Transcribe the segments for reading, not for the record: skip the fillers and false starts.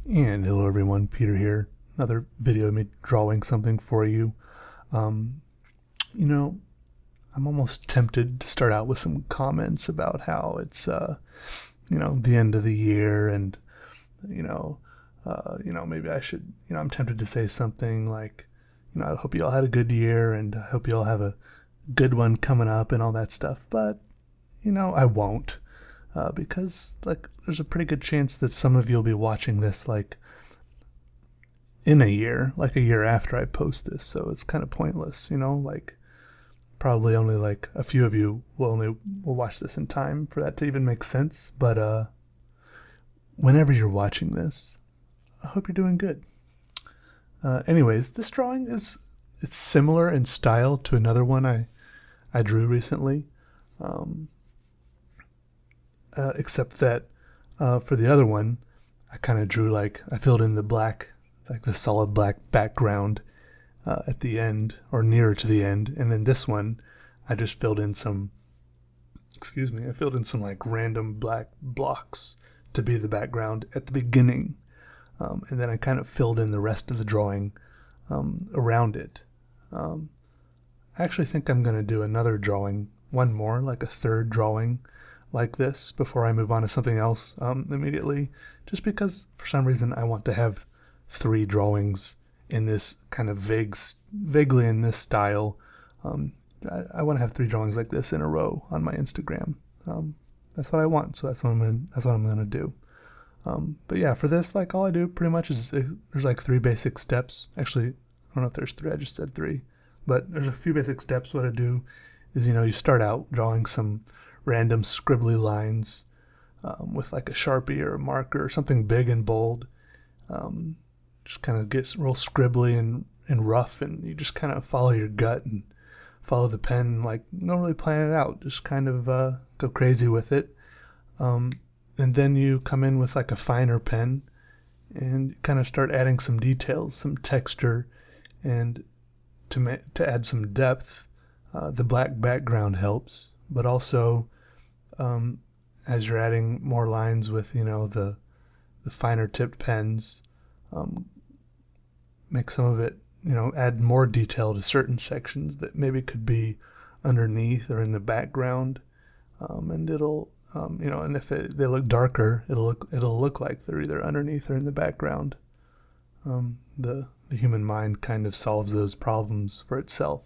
And hello everyone, Peter here. Another video of me drawing something for you. Um, you know, I'm almost tempted to start out with some comments about how it's, the end of the year, and you know, maybe I should, I'm tempted to say something like, I hope you all had a good year, and I hope you all have a good one coming up, and all that stuff. But I won't, because like there's a pretty good chance that some of you will be watching this like in a year, like a year after I post this. So it's kind of pointless, like probably only like a few of you will watch this in time for that to even make sense. But whenever you're watching this, I hope you're doing good. Anyways, this drawing it's similar in style to another one I drew recently, except that for the other one, I kind of drew like I filled in the black, like the solid black background at the end or nearer to the end, and then this one I just filled in some. I filled in some like random black blocks to be the background at the beginning, and then I kind of filled in the rest of the drawing around it. I actually think I'm going to do another drawing, one more, like a third drawing like this before I move on to something else immediately, just because for some reason I want to have three drawings in this kind of vaguely in this style. I want to have three drawings like this in a row on my Instagram. That's what I want, so that's what I'm gonna do. But yeah, for this, like all I do pretty much is there's like three basic steps. Actually, I don't know if there's three. I just said three, but there's a few basic steps. What I do is you start out drawing some random scribbly lines with like a Sharpie or a marker or something big and bold. Just kind of gets real scribbly and rough, and you just kind of follow your gut and follow the pen, like don't really plan it out, just kind of go crazy with it. And then you come in with like a finer pen and kind of start adding some details, some texture, and to add some depth. The black background helps, but also as you're adding more lines with the finer tipped pens, make some of it, add more detail to certain sections that maybe could be underneath or in the background, and it'll, and if they look darker, it'll look like they're either underneath or in the background. The human mind kind of solves those problems for itself,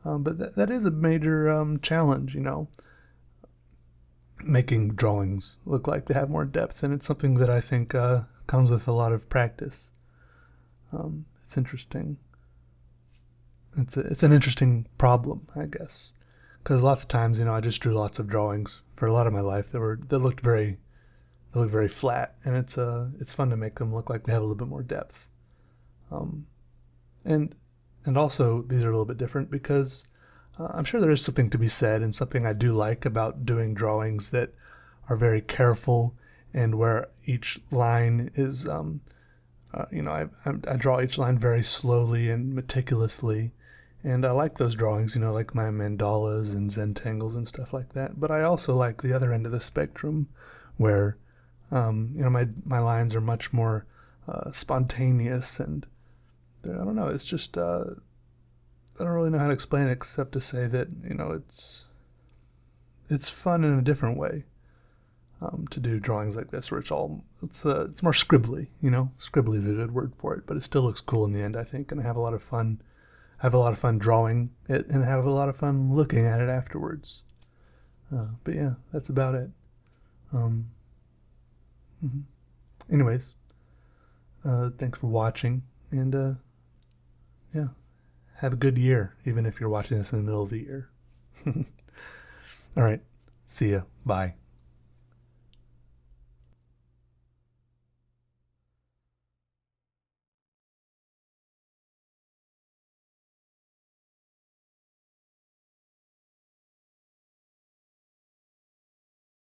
but that is a major challenge, making drawings look like they have more depth, and it's something that I think comes with a lot of practice. It's interesting. It's an interesting problem, I guess, because lots of times, I just drew lots of drawings for a lot of my life that looked very flat, and it's fun to make them look like they have a little bit more depth. And also these are a little bit different because I'm sure there is something to be said, and something I do like about doing drawings that are very careful, and where each line is I draw each line very slowly and meticulously, and I like those drawings, like my mandalas and Zentangles and stuff like that. But I also like the other end of the spectrum, where my lines are much more spontaneous, and I don't know. It's just I don't really know how to explain it except to say that it's fun in a different way. To do drawings like this, where it's more scribbly. Scribbly is a good word for it, but it still looks cool in the end, I think, and I have a lot of fun. Drawing it, and have a lot of fun looking at it afterwards. But yeah, that's about it. Um, mhm. Anyways, thanks for watching, and yeah, have a good year, even if you're watching this in the middle of the year. All right, see ya. Bye.